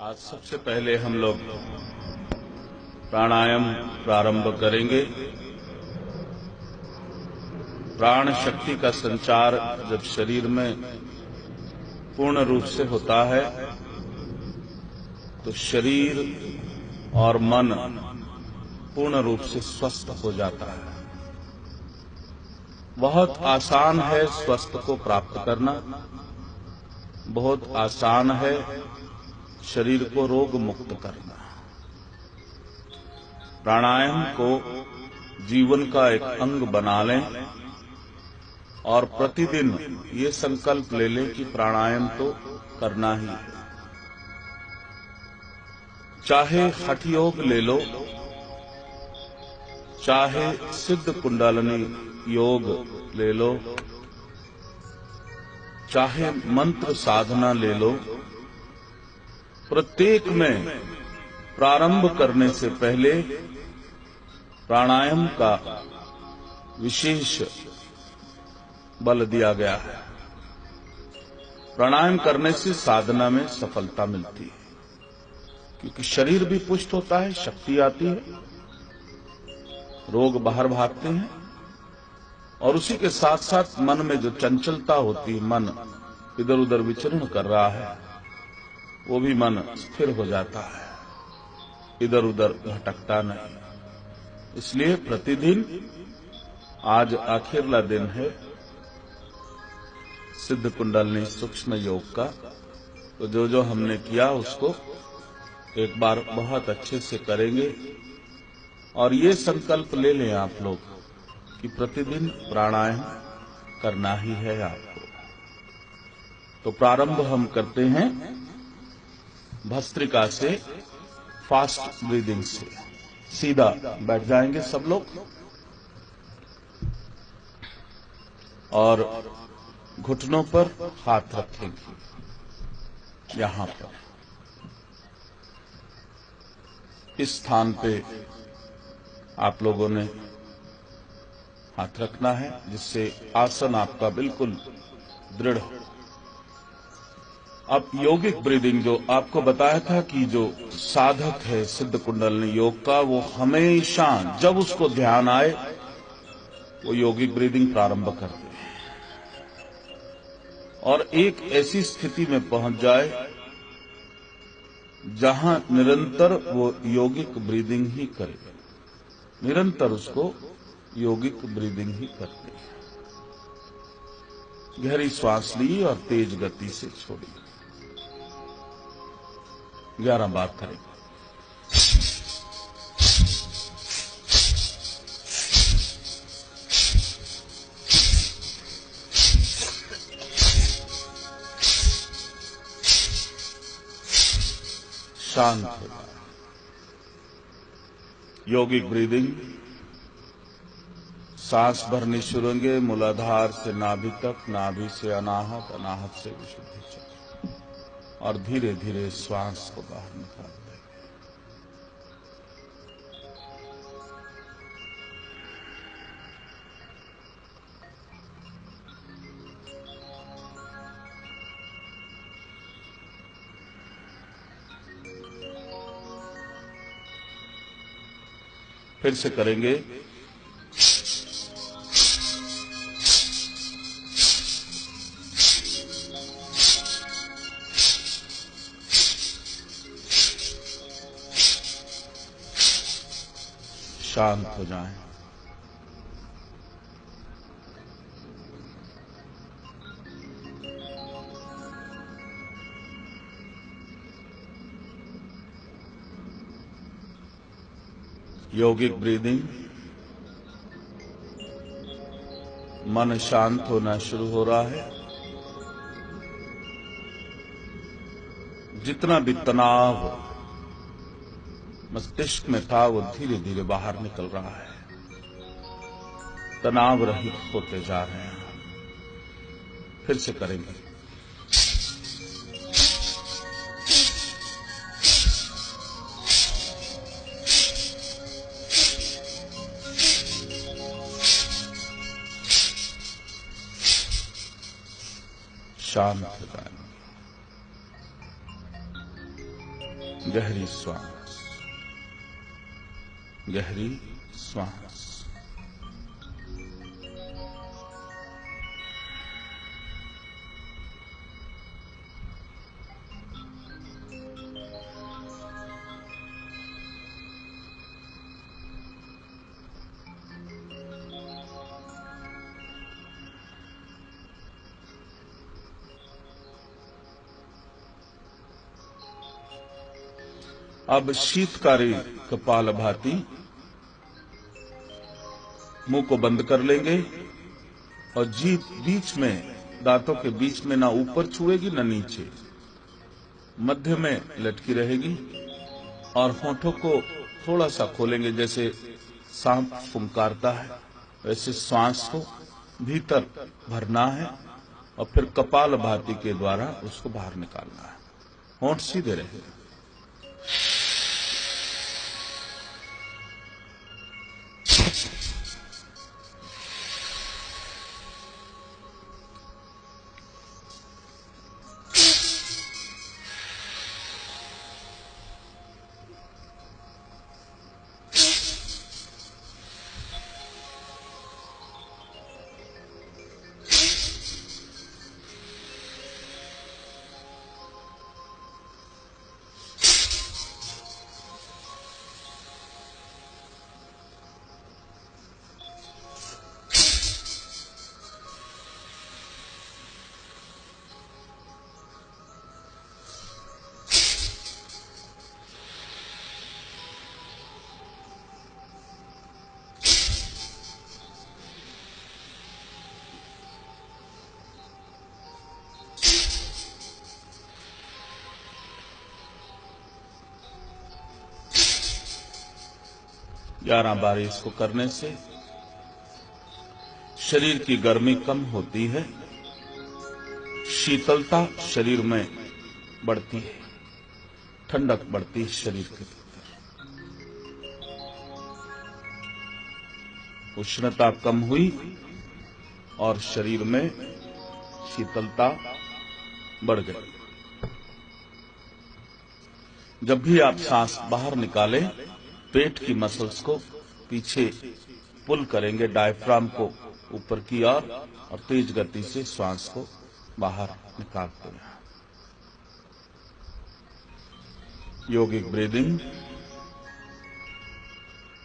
आज सबसे पहले हम लोग प्राणायाम प्रारंभ करेंगे। प्राण शक्ति का संचार जब शरीर में पूर्ण रूप से होता है तो शरीर और मन पूर्ण रूप से स्वस्थ हो जाता है। बहुत आसान है स्वस्थ को प्राप्त करना, बहुत आसान है शरीर को रोग मुक्त करना। प्राणायाम को जीवन का एक अंग बना लें और प्रतिदिन ये संकल्प ले लें कि प्राणायाम तो करना ही है। चाहे हठ योग ले लो, चाहे सिद्ध कुंडलिनी योग ले लो, चाहे मंत्र साधना ले लो, प्रत्येक में प्रारंभ करने से पहले प्राणायाम का विशेष बल दिया गया है। प्राणायाम करने से साधना में सफलता मिलती है, क्योंकि शरीर भी पुष्ट होता है, शक्ति आती है, रोग बाहर भागते हैं और उसी के साथ साथ मन में जो चंचलता होती है, मन इधर उधर विचरण कर रहा है, वो भी मन स्थिर हो जाता है, इधर उधर भटकता नहीं। इसलिए प्रतिदिन, आज आखिरला दिन है सिद्ध कुंडलिनी सूक्ष्म योग का, तो जो जो हमने किया उसको एक बार बहुत अच्छे से करेंगे और ये संकल्प ले लें आप लोग कि प्रतिदिन प्राणायाम करना ही है आपको। तो प्रारंभ हम करते हैं भस्त्रिका से, फास्ट ब्रीदिंग से। सीधा बैठ जाएंगे सब लोग और घुटनों पर हाथ रखेंगे, यहां पर इस स्थान पे आप लोगों ने हाथ रखना है, जिससे आसन आपका बिल्कुल दृढ़ हो। अब यौगिक ब्रीदिंग जो आपको बताया था कि जो साधक है सिद्ध कुंडलिनी योग का, वो हमेशा जब उसको ध्यान आए वो यौगिक ब्रीदिंग प्रारंभ कर दे और एक ऐसी स्थिति में पहुंच जाए जहां निरंतर वो यौगिक ब्रीदिंग ही करे, निरंतर उसको यौगिक ब्रीदिंग ही करते हैं। गहरी श्वास ली और तेज गति से छोड़ी। 11 बार करें। शांत हो जाए। यौगिक ब्रीदिंग, सांस भरनी शुरू होंगे मूलाधार से नाभि तक, नाभि से अनाहत, अनाहत से विशुद्धि चक्र, और धीरे धीरे श्वास को बाहर निकालते हैं। फिर से करेंगे। शांत हो जाएं। यौगिक ब्रीदिंग, मन शांत होना शुरू हो रहा है। जितना भी तनाव मस्तिष्क में था वो धीरे धीरे बाहर निकल रहा है, तनाव रहित होते जा रहे हैं। फिर से करेंगे। शांत हो जाए। गहरी श्वास, गहरी श्वास। अब शीतकारी कपालभाति मुंह को बंद कर लेंगे और जीभ बीच में, दांतों के बीच में ना ऊपर छुएगी ना नीचे, मध्य में लटकी रहेगी और होठों को थोड़ा सा खोलेंगे, जैसे सांप फुंकारता है वैसे श्वास को भीतर भरना है और फिर कपालभाति के द्वारा उसको बाहर निकालना है। होंठ सीधे रहेगा। ग्यारह बार इसको करने से शरीर की गर्मी कम होती है, शीतलता शरीर में बढ़ती है, ठंडक बढ़ती है शरीर के भीतर, उष्णता कम हुई और शरीर में शीतलता बढ़ गई। जब भी आप सांस बाहर निकालें, पेट की मसल्स को पीछे पुल करेंगे, डायफ्राम को ऊपर की ओर और तेज गति से श्वास को बाहर निकालते हैं। योगिक ब्रीदिंग,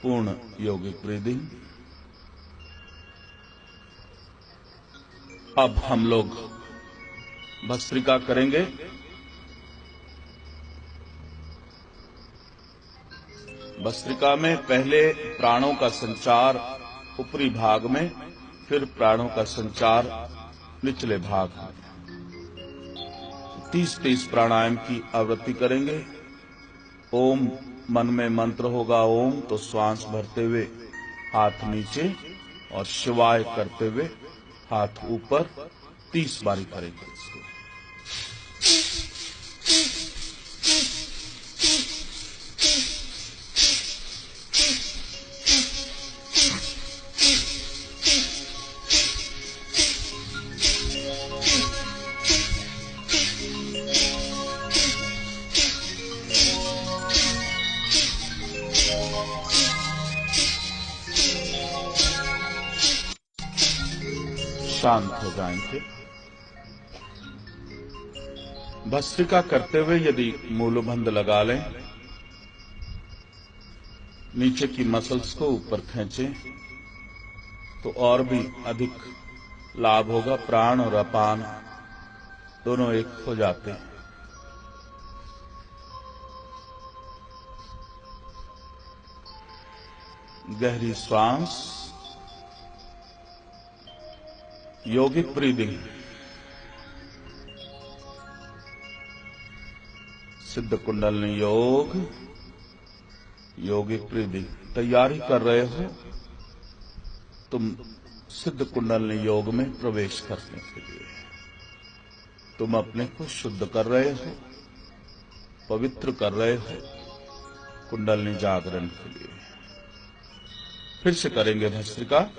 पूर्ण योगिक ब्रीदिंग। अब हम लोग भस्त्रिका करेंगे। भस्त्रिका में पहले प्राणों का संचार ऊपरी भाग में, फिर प्राणों का संचार निचले भाग में। 30-30 प्राणायाम की आवृत्ति करेंगे। ओम मन में मंत्र होगा ओम, तो श्वास भरते हुए हाथ नीचे और शिवाय करते हुए हाथ ऊपर 30 बारी करेंगे इसको। शांत हो जाएंगे। भस्त्रिका करते हुए यदि मूलबंध लगा लें, नीचे की मसल्स को ऊपर खींचें, तो और भी अधिक लाभ होगा। प्राण और अपान दोनों एक हो जाते हैं। गहरी श्वास, योगिक ब्रीदिंग, सिद्ध कुंडलिनी योग, योगिक ब्रीदिंग। तैयारी कर रहे हो तुम सिद्ध कुंडलिनी योग में प्रवेश करने के लिए। तुम अपने को शुद्ध कर रहे हो, पवित्र कर रहे हो कुंडलिनी जागरण के लिए। फिर से करेंगे भस्त्रिका।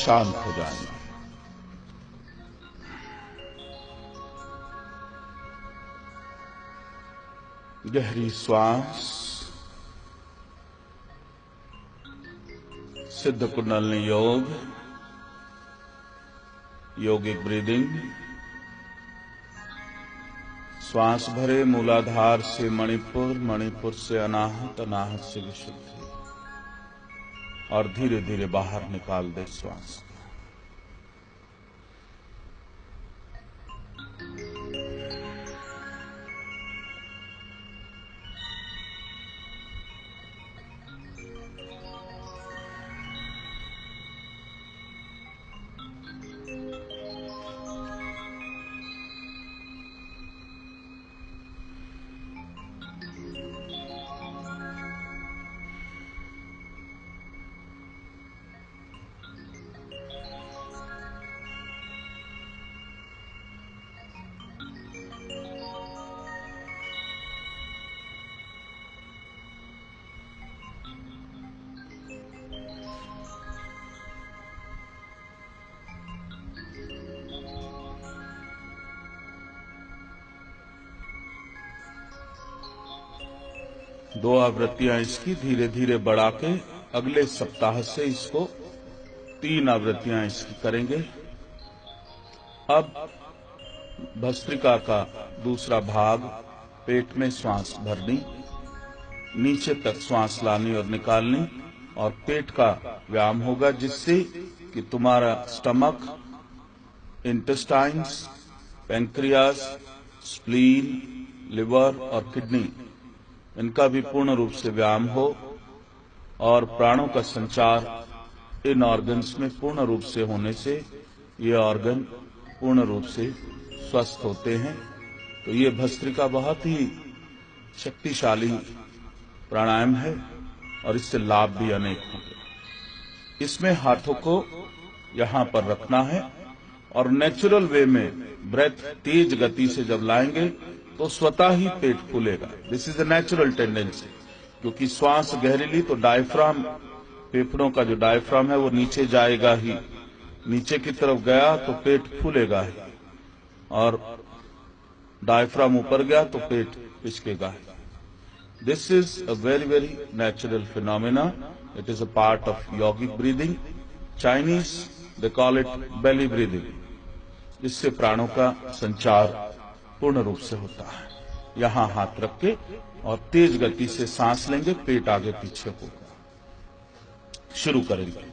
शांत हो जाएंगे। गहरी श्वास, सिद्ध कुंडलिनी योग, योगिक ब्रीदिंग। श्वास भरे मूलाधार से मणिपुर, मणिपुर से अनाहत, अनाहत से विशुद्धि, और धीरे धीरे बाहर निकाल दे श्वास को। दो आवृत्तियां इसकी धीरे धीरे बढ़ा के अगले सप्ताह से इसको 3 आवृत्तियां इसकी करेंगे। अब भस्त्रिका का दूसरा भाग, पेट में श्वास भरनी, नीचे तक श्वास लानी और निकालनी, और पेट का व्यायाम होगा, जिससे कि तुम्हारा stomach, intestines, pancreas, spleen, liver और किडनी, इनका भी पूर्ण रूप से व्यायाम हो, और प्राणों का संचार इन ऑर्गन्स में पूर्ण रूप से होने से ये ऑर्गन पूर्ण रूप से स्वस्थ होते हैं। तो ये भस्त्रिका बहुत ही शक्तिशाली प्राणायाम है, और इससे लाभ भी अनेक होंगे। इसमें हाथों को यहां पर रखना है, और नेचुरल वे में ब्रेथ तेज गति से जब लाएंगे तो स्वतः ही पेट फूलेगा। This is a natural tendency, क्योंकि श्वास गहरीली तो डायफ्राम, फेफड़ों का जो डायफ्राम है वो नीचे जाएगा ही, नीचे की तरफ गया तो पेट फूलेगा ही, और डायफ्राम ऊपर गया तो पेट पिचकेगा ही। This is a very very natural phenomena. It is a part of yogic breathing. Chinese they call it belly breathing, जिससे प्राणों का संचार पूर्ण रूप से होता है। यहां हाथ रख के और तेज गति से सांस लेंगे, पेट आगे पीछे होगा। शुरू करेंगे।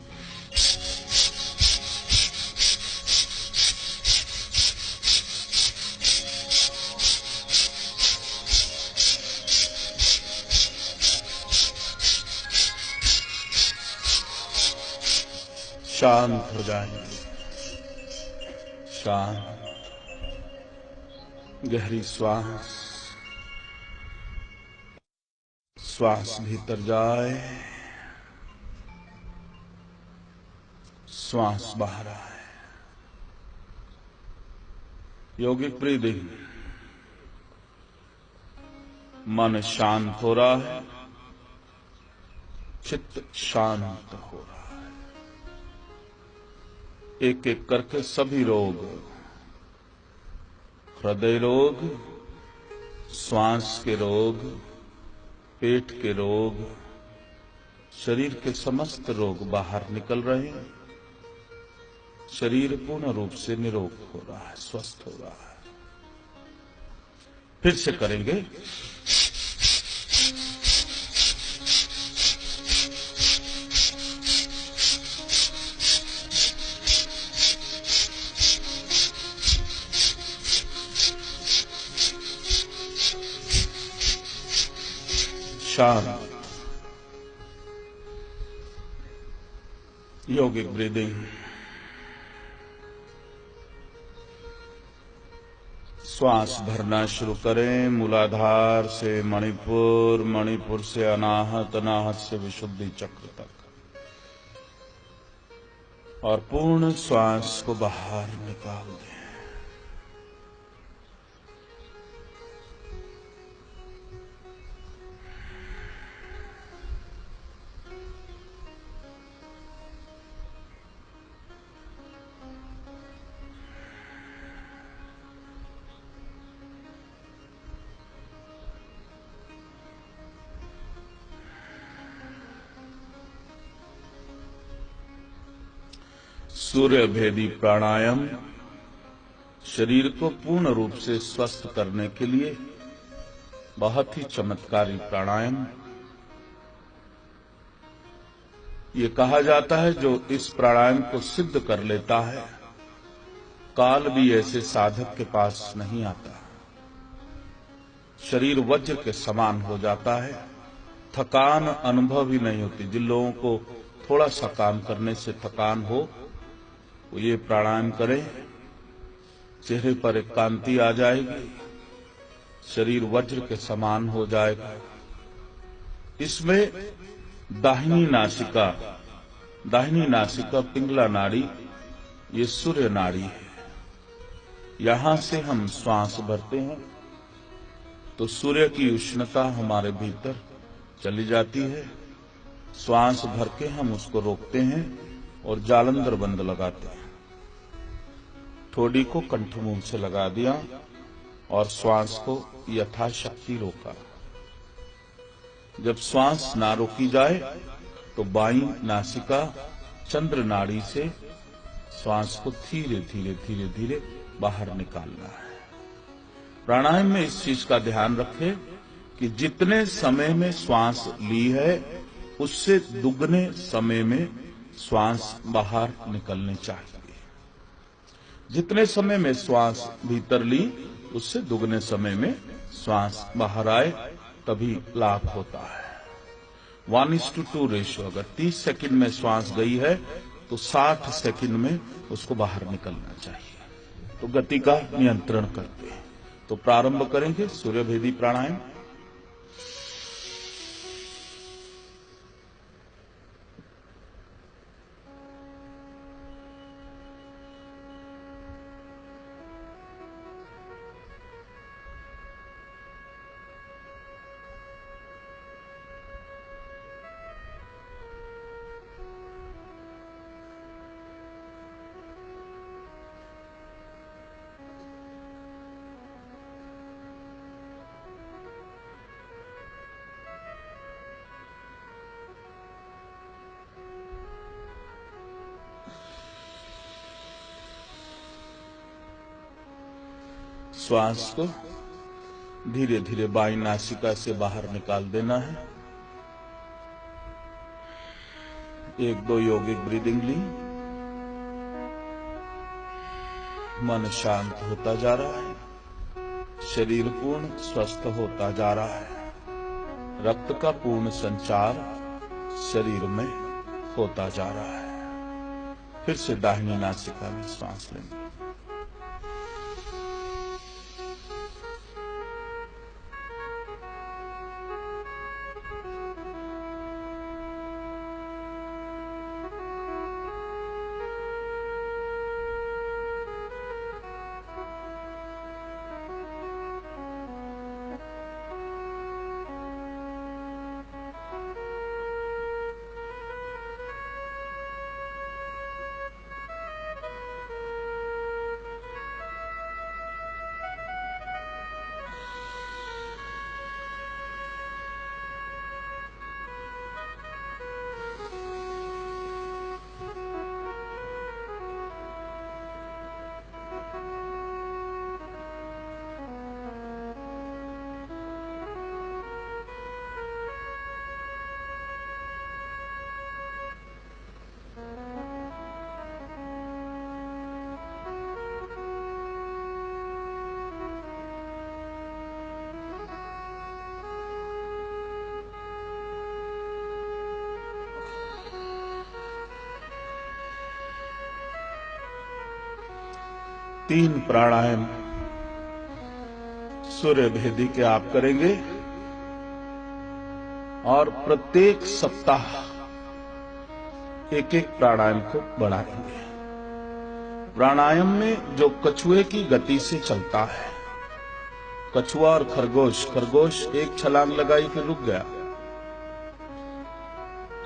शांत हो जाएंगे, शांत। गहरी श्वास, श्वास भीतर जाए, श्वास बाहर आए। योगिक ब्रीदिंग। मन शांत हो रहा है, चित्त शांत हो रहा है। एक एक करके सभी रोग, हृदय रोग, श्वास के रोग, पेट के रोग, शरीर के समस्त रोग बाहर निकल रहे हैं। शरीर पूर्ण रूप से निरोग हो रहा है, स्वस्थ हो रहा है। फिर से करेंगे। शांत। योगिक ब्रीदिंग। श्वास भरना शुरू करें, मूलाधार से मणिपुर, मणिपुर से अनाहत, अनाहत से विशुद्धि चक्र तक, और पूर्ण श्वास को बाहर निकाल दें। सूर्य भेदी प्राणायाम शरीर को पूर्ण रूप से स्वस्थ करने के लिए बहुत ही चमत्कारी प्राणायाम। ये कहा जाता है जो इस प्राणायाम को सिद्ध कर लेता है, काल भी ऐसे साधक के पास नहीं आता। शरीर वज्र के समान हो जाता है, थकान अनुभव ही नहीं होती। जिन लोगों को थोड़ा सा काम करने से थकान हो, वो ये प्राणायाम करें, चेहरे पर एक कांति आ जाएगी, शरीर वज्र के समान हो जाएगा। इसमें दाहिनी नासिका पिंगला नाड़ी, ये सूर्य नाड़ी है। यहां से हम श्वास भरते हैं तो सूर्य की उष्णता हमारे भीतर चली जाती है। श्वास भर के हम उसको रोकते हैं और जालंधर बंद लगाते हैं। ठोड़ी को कंठमूल से लगा दिया और श्वास को यथाशक्ति रोका। जब श्वास ना रोकी जाए तो बाईं नासिका चंद्र नाड़ी से श्वास को धीरे धीरे धीरे धीरे बाहर निकालना है। प्राणायाम में इस चीज का ध्यान रखें कि जितने समय में श्वास ली है उससे दुगने समय में श्वास बाहर निकलनी चाहिए। जितने समय में श्वास भीतर ली उससे दुगने समय में श्वास बाहर आए, तभी लाभ होता है। 1:2 रेशो। अगर 30 सेकंड में श्वास गई है तो 60 सेकंड में उसको बाहर निकलना चाहिए। तो गति का नियंत्रण करते हैं। तो प्रारंभ करेंगे सूर्यभेदी प्राणायाम। श्वास को धीरे धीरे बाईं नासिका से बाहर निकाल देना है। 1-2 यौगिक ब्रीदिंग ली। मन शांत होता जा रहा है, शरीर पूर्ण स्वस्थ होता जा रहा है, रक्त का पूर्ण संचार शरीर में होता जा रहा है। फिर से दाहिनी नासिका में सांस लेंगे। तीन प्राणायाम सूर्य भेदी के आप करेंगे और प्रत्येक सप्ताह एक एक प्राणायाम को बढ़ाएंगे। प्राणायाम में जो कछुए की गति से चलता है, कछुआ और खरगोश एक छलांग लगाई फिर रुक गया,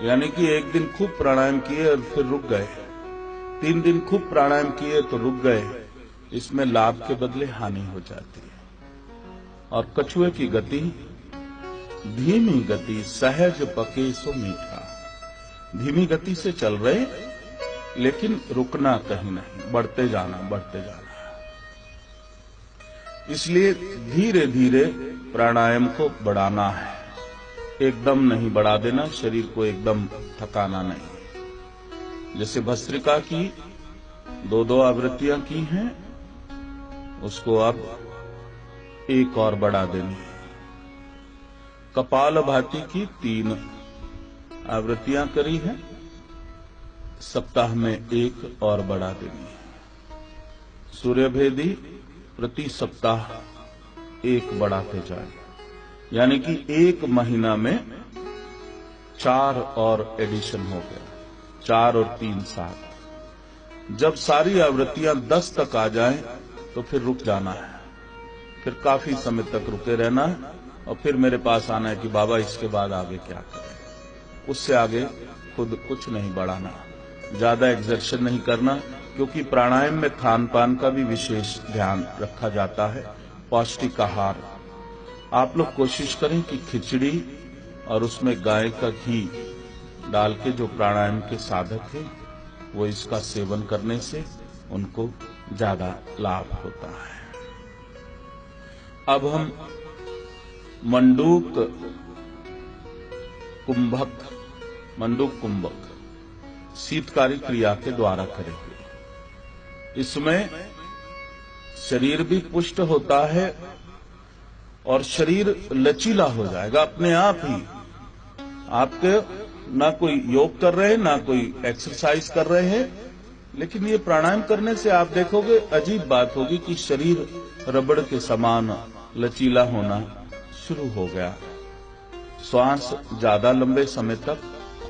यानी कि एक दिन खूब प्राणायाम किए और फिर रुक गए, 3 दिन खूब प्राणायाम किए तो रुक गए। इसमें लाभ के बदले हानि हो जाती है। और कछुए की गति धीमी गति, सहज पके सो मीठा। धीमी गति से चल रहे लेकिन रुकना कहीं नहीं, बढ़ते जाना, बढ़ते जाना। इसलिए धीरे धीरे प्राणायाम को बढ़ाना है, एकदम नहीं बढ़ा देना, शरीर को एकदम थकाना नहीं। जैसे भस्त्रिका की 2-2 आवृत्तियां की हैं, उसको अब एक और बढ़ा देनी है। कपालभाति की 3 आवृत्तियां करी है, सप्ताह में 1 और बढ़ा देनी है। सूर्यभेदी प्रति सप्ताह 1 बढ़ाते जाए, यानी कि 1 महीना में 4 और एडिशन हो गया, 4 और 3 7। जब सारी आवृत्तियां 10 तक आ जाएं तो फिर रुक जाना है, फिर काफी समय तक रुके रहना है और फिर मेरे पास आना है कि बाबा इसके बाद आगे क्या करें। उससे आगे खुद कुछ नहीं बढ़ाना, ज्यादा एक्सर्शन नहीं करना, क्योंकि प्राणायाम में खान पान का भी विशेष ध्यान रखा जाता है। पौष्टिक आहार आप लोग कोशिश करें कि खिचड़ी और उसमें गाय का घी डाल के जो प्राणायाम के साधक हैं वो इसका सेवन करने से उनको ज्यादा लाभ होता है। अब हम मंडूक कुंभक शीतकारी क्रिया के द्वारा करेंगे। इसमें शरीर भी पुष्ट होता है और शरीर लचीला हो जाएगा अपने आप ही। आपके ना कोई योग कर रहे हैं, ना कोई एक्सरसाइज कर रहे हैं, लेकिन ये प्राणायाम करने से आप देखोगे अजीब बात होगी कि शरीर रबड़ के समान लचीला होना शुरू हो गया। श्वास ज्यादा लंबे समय तक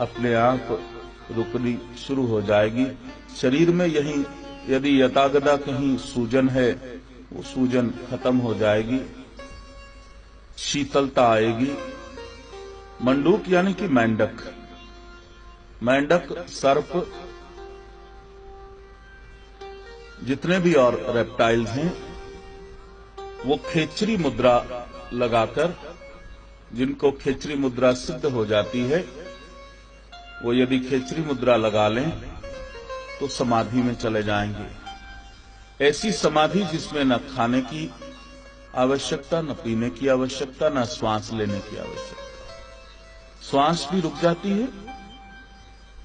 अपने आप रुकनी शुरू हो जाएगी। शरीर में यही यदि यथागदा कहीं सूजन है, वो सूजन खत्म हो जाएगी, शीतलता आएगी। मंडूक यानी कि मेंढक, सर्प, जितने भी और रेप्टाइल्स हैं वो खेचरी मुद्रा लगाकर, जिनको खेचरी मुद्रा सिद्ध हो जाती है, वो यदि खेचरी मुद्रा लगा लें तो समाधि में चले जाएंगे। ऐसी समाधि जिसमें न खाने की आवश्यकता, न पीने की आवश्यकता, न श्वास लेने की आवश्यकता। श्वास भी रुक जाती है,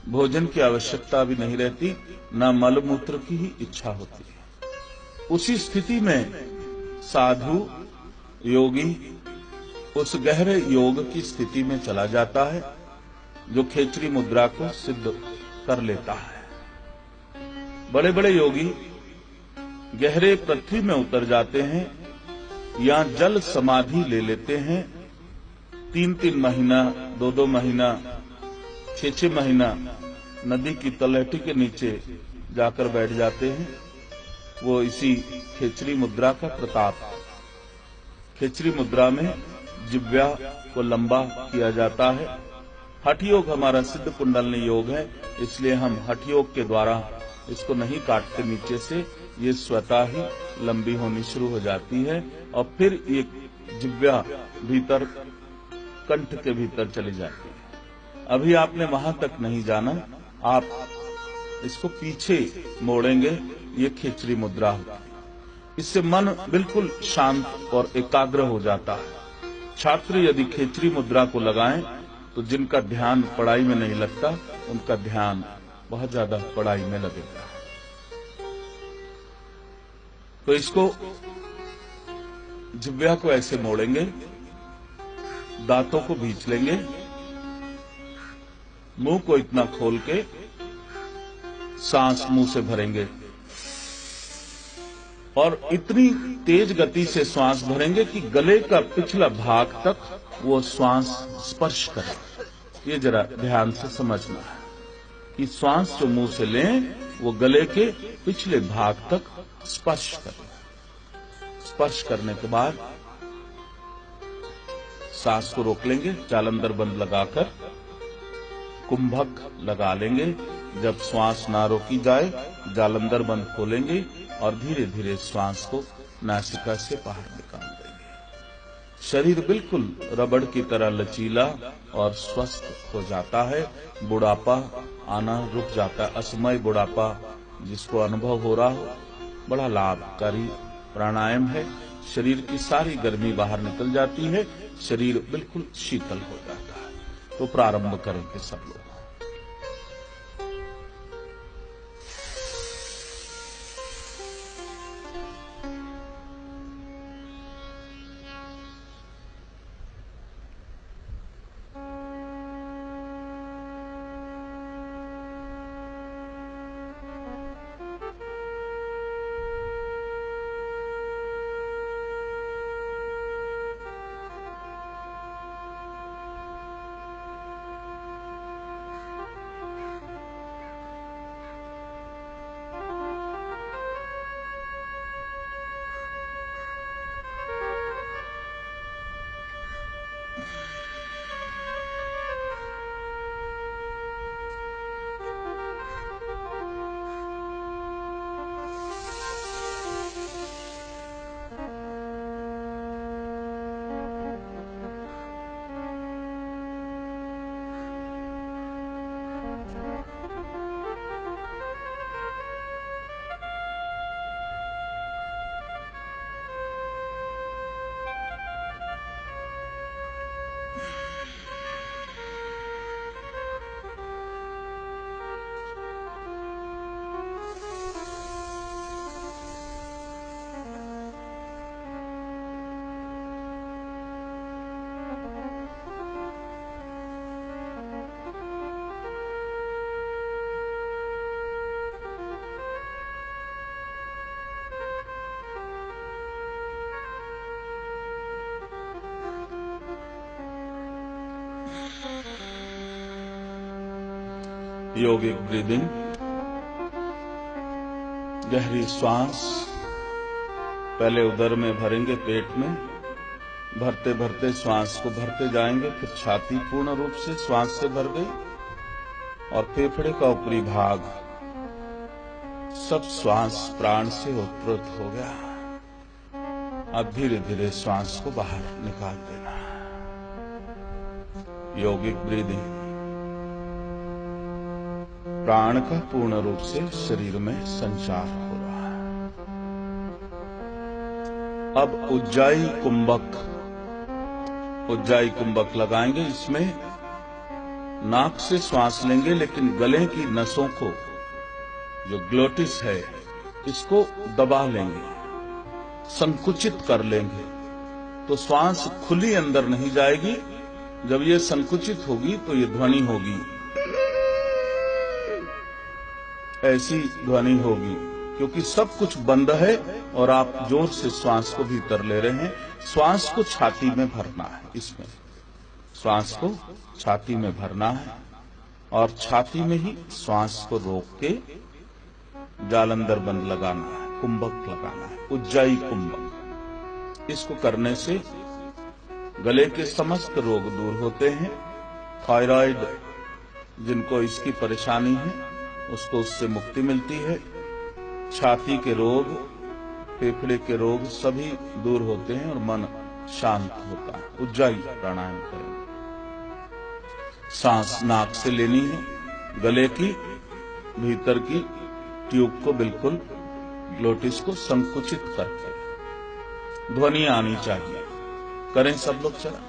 भोजन की आवश्यकता भी नहीं रहती, न मल मूत्र की ही इच्छा होती है। उसी स्थिति में साधु योगी उस गहरे योग की स्थिति में चला जाता है जो खेचरी मुद्रा को सिद्ध कर लेता है। बड़े बड़े योगी गहरे पृथ्वी में उतर जाते हैं या जल समाधि ले लेते हैं। 3-3 महीना, 2-2 महीना, 6-6 महीना नदी की तलहटी के नीचे जाकर बैठ जाते हैं। वो इसी खेचरी मुद्रा का प्रताप। खेचरी मुद्रा में जिह्वा को लंबा किया जाता है। हठ योग हमारा सिद्ध कुंडलनी योग है, इसलिए हम हठ योग के द्वारा इसको नहीं काटते नीचे से, ये स्वतः ही लंबी होनी शुरू हो जाती है और फिर ये जिह्वा भीतर कंठ के भीतर चली जाती है। अभी आपने वहां तक नहीं जाना, आप इसको पीछे मोड़ेंगे, ये खेचरी मुद्रा होती है। इससे मन बिल्कुल शांत और एकाग्र हो जाता है। छात्र यदि खेचरी मुद्रा को लगाएं तो जिनका ध्यान पढ़ाई में नहीं लगता, उनका ध्यान बहुत ज्यादा पढ़ाई में लगेगा। तो इसको जिह्वा को ऐसे मोड़ेंगे, दांतों को बीच लेंगे, मुंह को इतना खोल के सांस मुंह से भरेंगे और इतनी तेज गति से श्वास भरेंगे कि गले का पिछला भाग तक वो श्वास स्पर्श करे। ये जरा ध्यान से समझना है कि श्वास जो मुंह से लें वो गले के पिछले भाग तक स्पर्श करें। स्पर्श करने के बाद सांस को रोक लेंगे, जालंधर बंद लगाकर कुंभक लगा लेंगे। जब श्वास ना रोकी जाए जालंधर बंद खोलेंगे और धीरे धीरे श्वास को नासिका से बाहर निकाल देंगे। शरीर बिल्कुल रबड़ की तरह लचीला और स्वस्थ हो जाता है। बुढ़ापा आना रुक जाता है। असमय बुढ़ापा जिसको अनुभव हो रहा हो, बड़ा लाभकारी प्राणायाम है। शरीर की सारी गर्मी बाहर निकल जाती है, शरीर बिल्कुल शीतल हो जाता है। तो प्रारंभ करेंगे सब लोग। योगिक ब्रीदिंग, गहरी श्वास पहले उदर में भरेंगे, पेट में भरते भरते श्वास को भरते जाएंगे। फिर छाती पूर्ण रूप से श्वास से भर गई और फेफड़े का ऊपरी भाग सब श्वास प्राण से उत्प्रोत हो गया। अब धीरे धीरे श्वास को बाहर निकाल देना। योगिक ब्रीदिंग, प्राण का पूर्ण रूप से शरीर में संचार हो रहा है। अब उज्जाई कुंभक लगाएंगे। इसमें नाक से श्वास लेंगे, लेकिन गले की नसों को, जो ग्लोटिस है, इसको दबा लेंगे, संकुचित कर लेंगे। तो श्वास खुली अंदर नहीं जाएगी। जब ये संकुचित होगी तो ये ध्वनि होगी, ऐसी ध्वनि होगी, क्योंकि सब कुछ बंद है और आप जोर से श्वास को भीतर ले रहे हैं। श्वास को छाती में भरना है। इसमें श्वास को छाती में भरना है और छाती में ही श्वास को रोक के जालंधर बंद लगाना है, कुंभक लगाना है, उज्जाई कुंभक। इसको करने से गले के समस्त रोग दूर होते हैं। थायराइड जिनको इसकी परेशानी है उसको उससे मुक्ति मिलती है। छाती के रोग, फेफड़े के रोग सभी दूर होते हैं और मन शांत होता है। उज्जाई प्राणायाम करेंगे। सांस नाक से लेनी है, गले की भीतर की ट्यूब को बिल्कुल ग्लोटिस को संकुचित करके ध्वनि आनी चाहिए। करें सब लोग चला।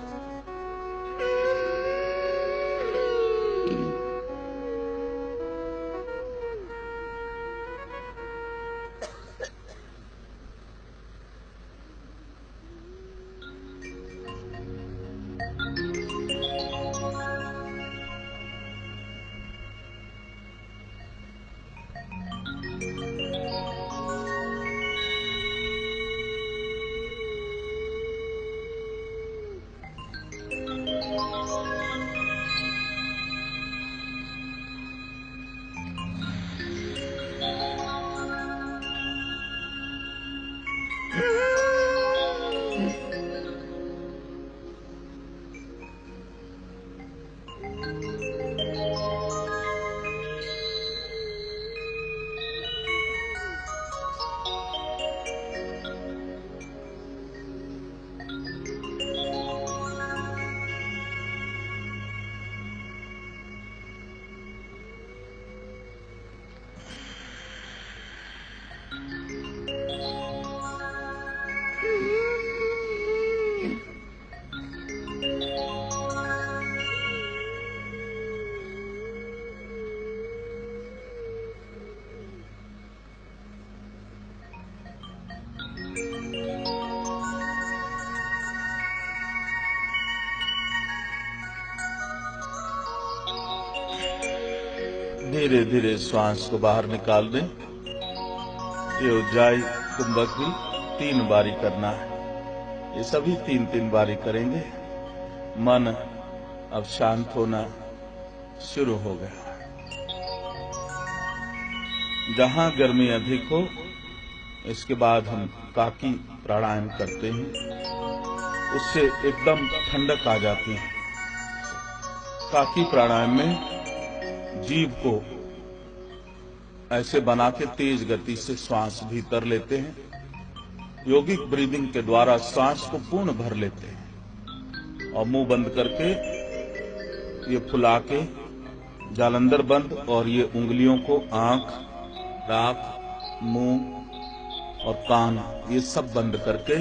धीरे धीरे श्वास को बाहर निकाल दें। ये उज्जाई कुंभक भी 3 बारी करना है। ये सभी 3-3 बारी करेंगे। मन अब शांत होना शुरू हो गया। जहां गर्मी अधिक हो, इसके बाद हम काकी प्राणायाम करते हैं। उससे एकदम ठंडक आ जाती है। काकी प्राणायाम में जीभ को ऐसे बना के तेज गति से श्वास भीतर लेते हैं। योगिक ब्रीदिंग के द्वारा श्वास को पूर्ण भर लेते हैं और मुंह बंद करके ये फुला के जालंधर बंद और ये उंगलियों को आंख, नाक, मुंह और कान ये सब बंद करके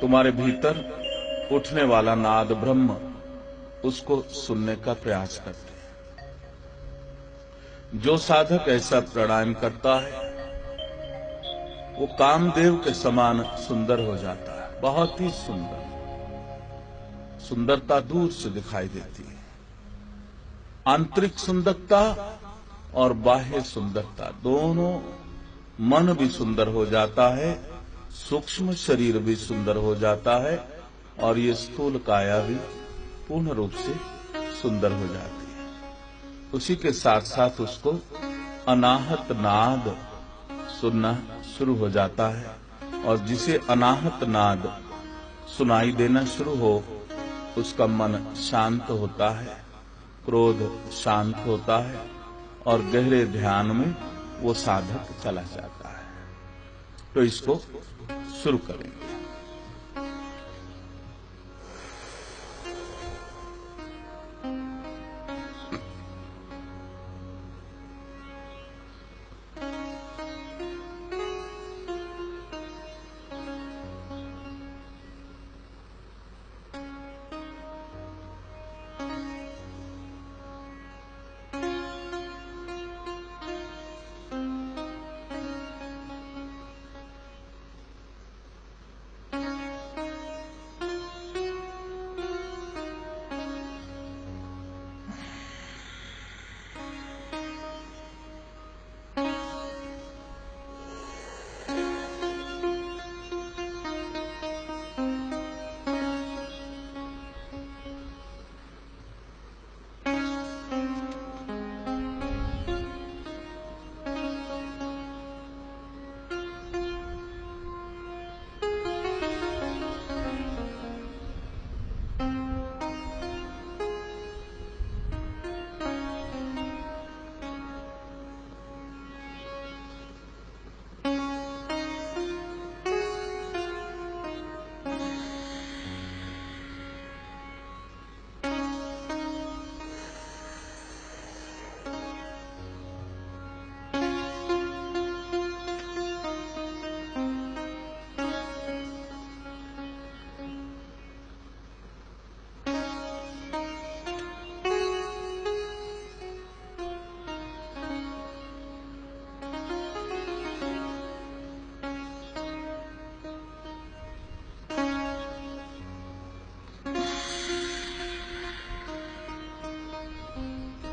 तुम्हारे भीतर उठने वाला नाद ब्रह्म उसको सुनने का प्रयास करते हैं। जो साधक ऐसा प्राणायाम करता है वो कामदेव के समान सुंदर हो जाता है। बहुत ही सुंदर। सुंदरता दूर से दिखाई देती है। आंतरिक सुंदरता और बाह्य सुंदरता दोनों। मन भी सुंदर हो जाता है, सूक्ष्म शरीर भी सुंदर हो जाता है और ये स्थूल काया भी पूर्ण रूप से सुंदर हो जाती है। उसी के साथ साथ उसको अनाहत नाद सुनना शुरू हो जाता है और जिसे अनाहत नाद सुनाई देना शुरू हो उसका मन शांत होता है, क्रोध शांत होता है और गहरे ध्यान में वो साधक चला जाता है। तो इसको शुरू करेंगे।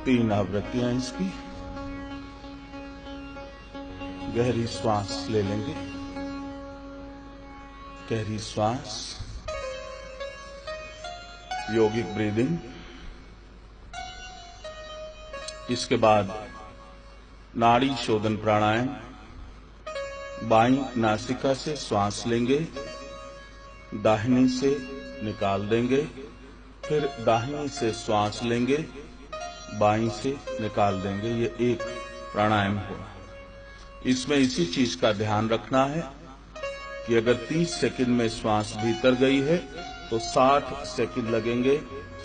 तीन आवृत्तियां इसकी। गहरी श्वास ले लेंगे। गहरी श्वास, योगिक ब्रीदिंग। इसके बाद नाड़ी शोधन प्राणायाम। बाईं नासिका से श्वास लेंगे, दाहिनी से निकाल देंगे, फिर दाहिनी से श्वास लेंगे, बाईं से निकाल देंगे। ये एक प्राणायाम हुआ। इसमें इसी चीज का ध्यान रखना है कि अगर 30 सेकंड में श्वास भीतर गई है तो 60 सेकंड लगेंगे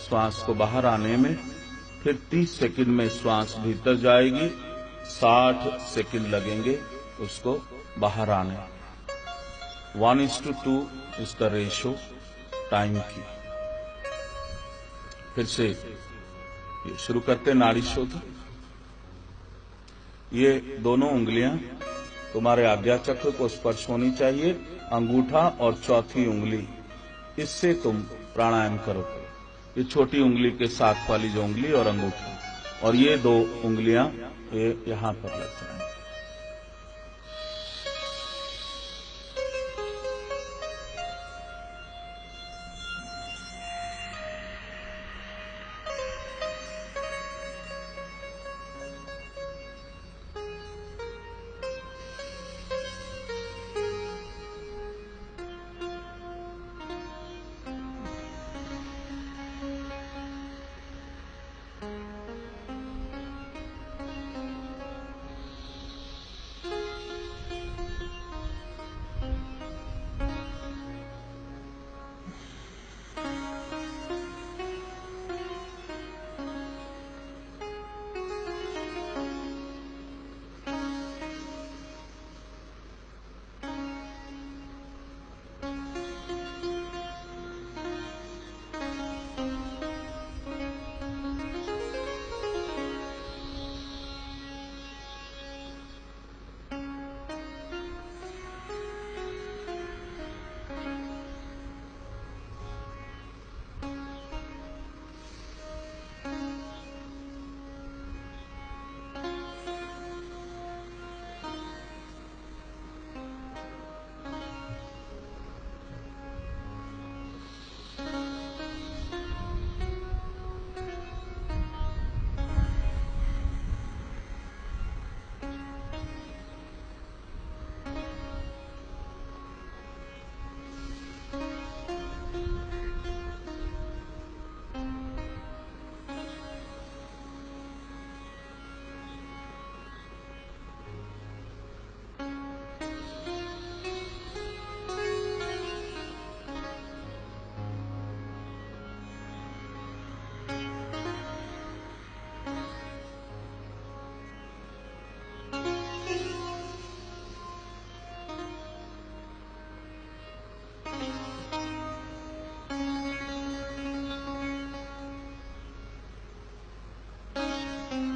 श्वास को बाहर आने में। फिर 30 सेकंड में श्वास भीतर जाएगी, 60 सेकंड लगेंगे उसको बाहर आने। 1:2 इज द रेशो टाइम की। फिर से ये शुरू करते नाड़ी शोधन। ये दोनों उंगलियां तुम्हारे आज्ञा चक्र को स्पर्श होनी चाहिए, अंगूठा और चौथी उंगली, इससे तुम प्राणायाम करो। ये छोटी उंगली के साथ वाली जो उंगली और अंगूठा, और ये 2 उंगलियां ये यहां पर लग जाएंगी।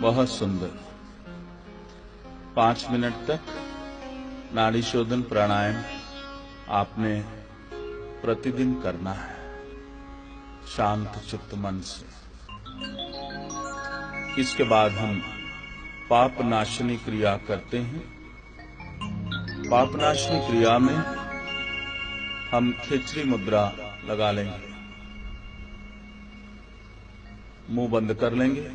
बहुत सुंदर। 5 मिनट तक नाड़ी शोधन प्राणायाम आपने प्रतिदिन करना है, शांत चित्त मन से। इसके बाद हम पाप नाशनी क्रिया करते हैं। पाप नाशनी क्रिया में हम खेचरी मुद्रा लगा लेंगे, मुंह बंद कर लेंगे,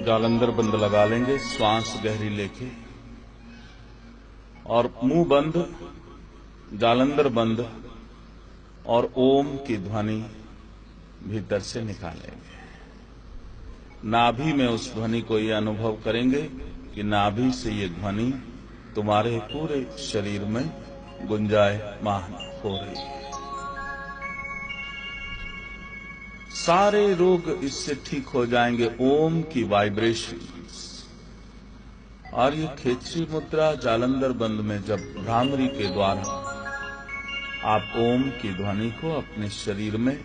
जालंधर बंद लगा लेंगे, श्वास गहरी लेके, और मुंह बंद, जालंधर बंद, और ओम की ध्वनि भीतर से निकालेंगे। नाभि में उस ध्वनि को ये अनुभव करेंगे कि नाभि से ये ध्वनि तुम्हारे पूरे शरीर में गुंजायमान हो रही है। सारे रोग इससे ठीक हो जाएंगे, ओम की वाइब्रेशंस। और ये खेचरी मुद्रा जालंधर बंद में जब भ्रामरी के द्वारा आप ओम की ध्वनि को अपने शरीर में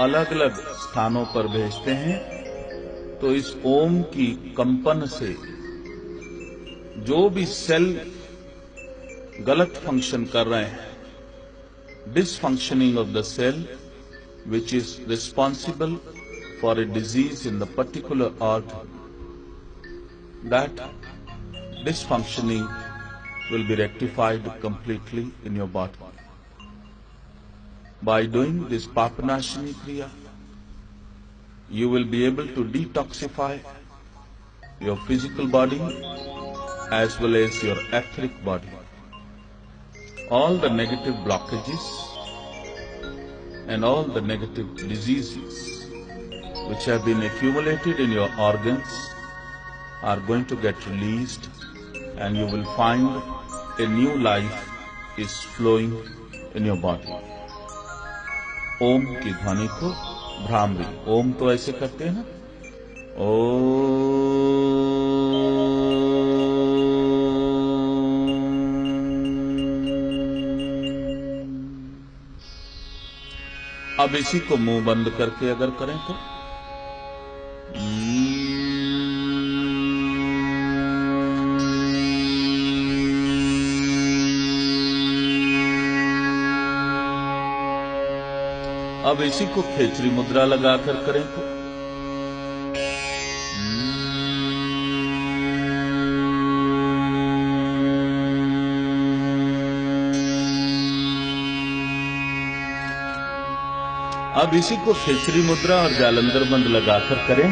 अलग अलग स्थानों पर भेजते हैं, तो इस ओम की कंपन से जो भी सेल गलत फंक्शन कर रहे हैं, dysfunctioning of the cell which is responsible for a disease in the particular organ, that dysfunctioning will be rectified completely in your body. By doing this Papanashini Kriya, you will be able to detoxify your physical body as well as your etheric body. All the negative blockages and all the negative diseases which have been accumulated in your organs are going to get released, and you will find a new life is flowing in your body. ओम की ध्वनि को भ्रामरी, ओम तो ऐसे करते हैं ना, ओम। अब इसी को मुंह बंद करके अगर करें तो अब इसी को खेचरी मुद्रा लगाकर करें तो अब इसी को खेचरी मुद्रा और जालंधर बंद लगाकर करें।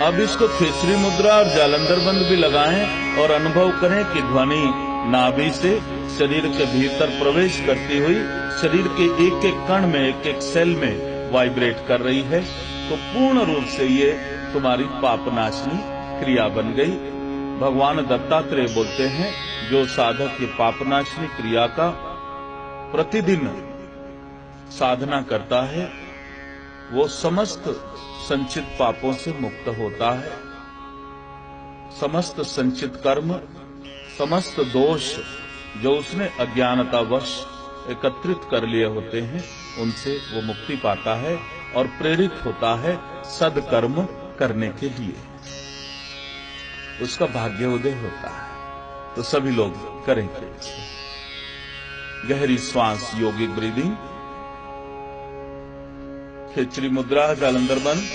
अब इसको खेचरी मुद्रा और जालंधर बंद भी लगाएं और अनुभव करें कि ध्वनि नाभि से शरीर के भीतर प्रवेश करती हुई शरीर के एक एक कण में, एक एक सेल में वाइब्रेट कर रही है। तो पूर्ण रूप से ये तुम्हारी पापनाशनी क्रिया बन गई। भगवान दत्तात्रेय बोलते हैं, जो साधक ये पापनाशनी क्रिया का प्रतिदिन साधना करता है वो समस्त संचित पापों से मुक्त होता है। समस्त संचित कर्म, समस्त दोष जो उसने अज्ञानतावश एकत्रित कर लिए होते हैं उनसे वो मुक्ति पाता है और प्रेरित होता है सदकर्म करने के लिए। उसका भाग्योदय होता है। तो सभी लोग करेंगे। गहरी श्वास, योगिक ब्रीदिंग, खेचरी मुद्रा, जालंधर बंद।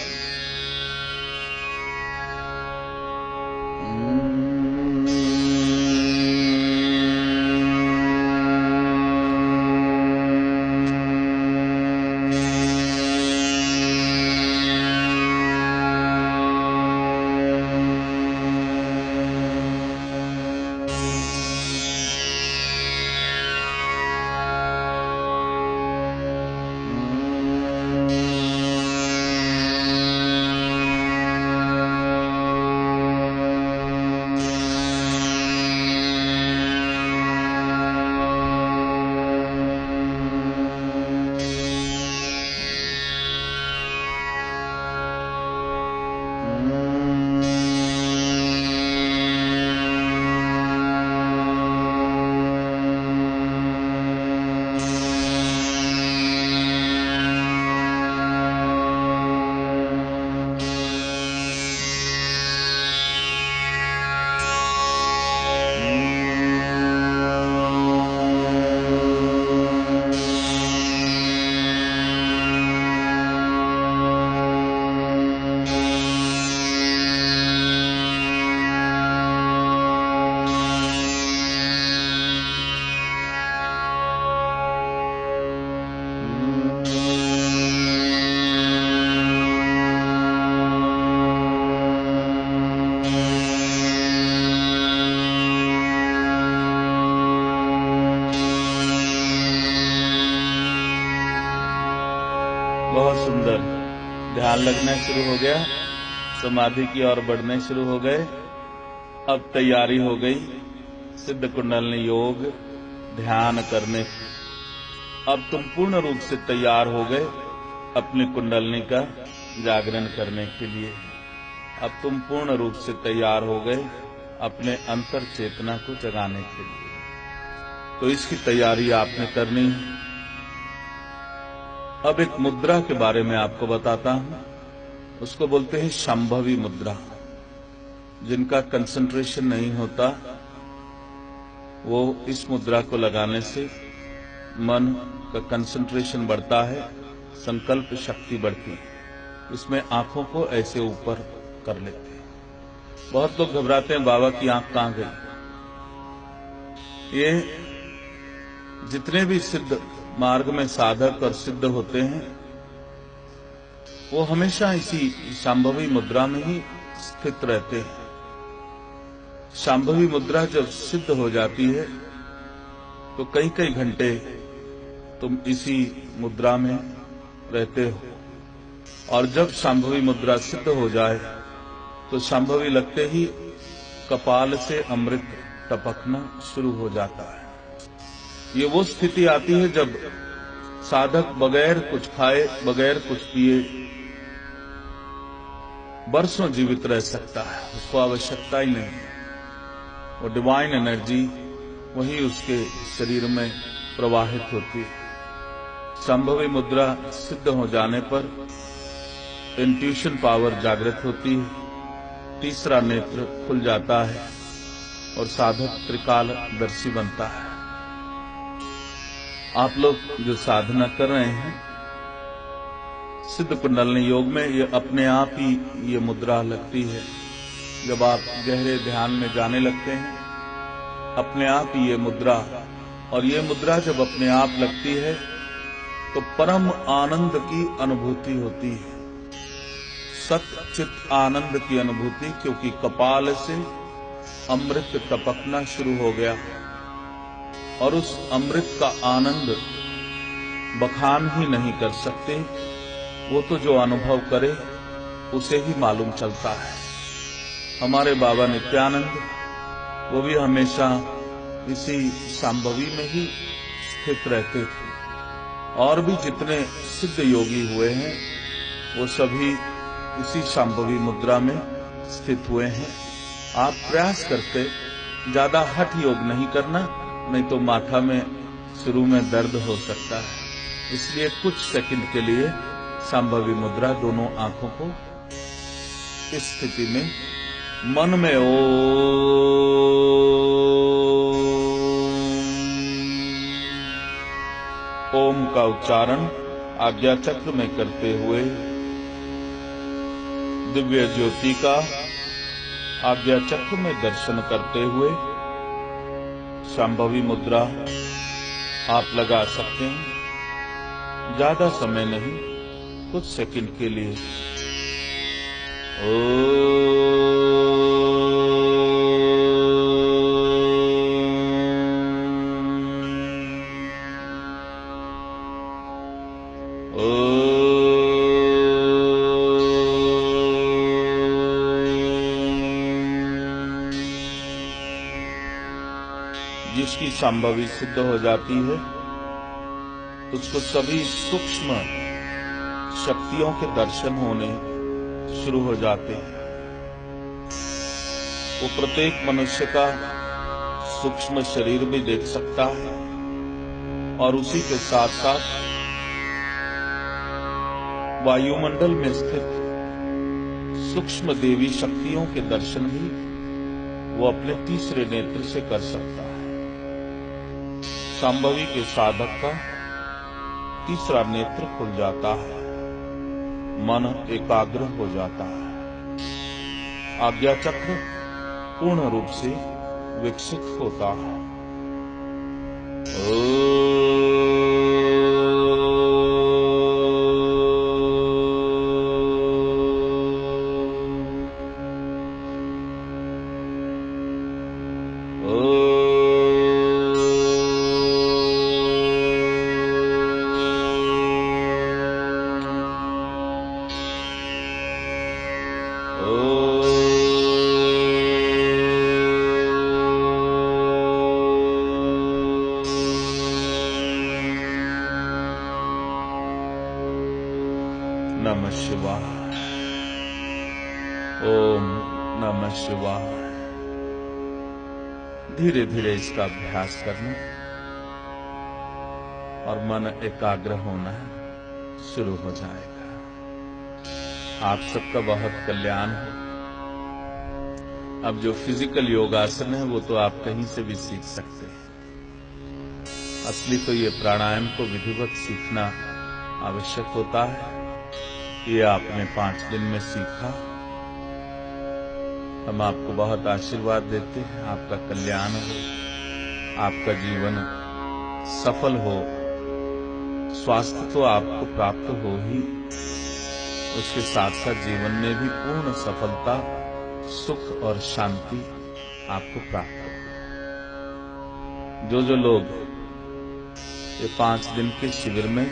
बहुत सुंदर। ध्यान लगना शुरू हो गया, समाधि की ओर बढ़ने शुरू हो गए। अब तैयारी हो गई सिद्ध कुंडलिनी योग ध्यान करने। अब तुम पूर्ण रूप से तैयार हो गए अपनी कुंडलिनी का जागरण करने के लिए। अब तुम पूर्ण रूप से तैयार हो गए अपने अंतर चेतना को जगाने के लिए। तो इसकी तैयारी आपने करनी है। अब एक मुद्रा के बारे में आपको बताता हूं। उसको बोलते हैं शांभवी मुद्रा। जिनका कंसंट्रेशन नहीं होता वो इस मुद्रा को लगाने से मन का कंसंट्रेशन बढ़ता है, संकल्प शक्ति बढ़ती है। इसमें आंखों को ऐसे ऊपर कर लेते हैं। बहुत लोग घबराते हैं, बाबा की आंख कहां गई। ये जितने भी सिद्ध मार्ग में साधक और सिद्ध होते हैं वो हमेशा इसी शांभवी मुद्रा में ही स्थित रहते हैं। शांभवी मुद्रा जब सिद्ध हो जाती है तो कई कई घंटे तुम इसी मुद्रा में रहते हो। और जब शांभवी मुद्रा सिद्ध हो जाए तो शांभवी लगते ही कपाल से अमृत टपकना शुरू हो जाता है। ये वो स्थिति आती है जब साधक बगैर कुछ खाए, बगैर कुछ पिए बरसों जीवित रह सकता है। उसको आवश्यकता ही नहीं। वो डिवाइन एनर्जी वही उसके शरीर में प्रवाहित होती है। शांभवी मुद्रा सिद्ध हो जाने पर इंट्यूशन पावर जागृत होती है। तीसरा नेत्र खुल जाता है और साधक त्रिकालदर्शी बनता है। आप लोग जो साधना कर रहे हैं सिद्ध कुंडलिनी योग में, ये अपने आप ही ये मुद्रा लगती है। जब आप गहरे ध्यान में जाने लगते हैं अपने आप ही ये मुद्रा, और ये मुद्रा जब अपने आप लगती है तो परम आनंद की अनुभूति होती है, सत चित आनंद की अनुभूति, क्योंकि कपाल से अमृत टपकना शुरू हो गया और उस अमृत का आनंद बखान ही नहीं कर सकते, वो तो जो अनुभव करे उसे ही मालूम चलता है। हमारे बाबा नित्यानंद वो भी हमेशा इसी शांभवी में ही स्थित रहते थे, और भी जितने सिद्ध योगी हुए हैं वो सभी इसी शांभवी मुद्रा में स्थित हुए हैं। आप प्रयास करके ज्यादा हठ योग नहीं करना, नहीं तो माथा में शुरू में दर्द हो सकता है। इसलिए कुछ सेकंड के लिए शांभवी मुद्रा, दोनों आंखों को इस स्थिति में मन में ओम का उच्चारण आज्ञा चक्र में करते हुए, दिव्य ज्योति का आज्ञा चक्र में दर्शन करते हुए शांभवी मुद्रा आप लगा सकते हैं। ज्यादा समय नहीं, कुछ सेकंड के लिए। जिसकी शांभवी सिद्ध हो जाती है उसको सभी सूक्ष्म शक्तियों के दर्शन होने शुरू हो जाते हैं। वो प्रत्येक मनुष्य का सूक्ष्म शरीर भी देख सकता है और उसी के साथ साथ वायुमंडल में स्थित सूक्ष्म देवी शक्तियों के दर्शन भी वो अपने तीसरे नेत्र से कर सकता है। शांभवी के साधक का तीसरा नेत्र खुल जाता है, मन एकाग्र हो जाता है, आज्ञा चक्र पूर्ण रूप से विकसित होता है। नमः शिवाय। ओम नमः शिवाय। धीरे धीरे इसका अभ्यास करना और मन एकाग्र होना शुरू हो जाएगा। आप सबका बहुत कल्याण हो। अब जो फिजिकल योगासन है वो तो आप कहीं से भी सीख सकते हैं। असली तो ये प्राणायाम को विधिवत सीखना आवश्यक होता है। ये आपने 5 दिन में सीखा। हम आपको बहुत आशीर्वाद देते हैं। आपका कल्याण हो, आपका जीवन सफल हो, स्वास्थ्य तो आपको प्राप्त हो ही, उसके साथ साथ जीवन में भी पूर्ण सफलता, सुख और शांति आपको प्राप्त हो। जो लोग ये 5 दिन के शिविर में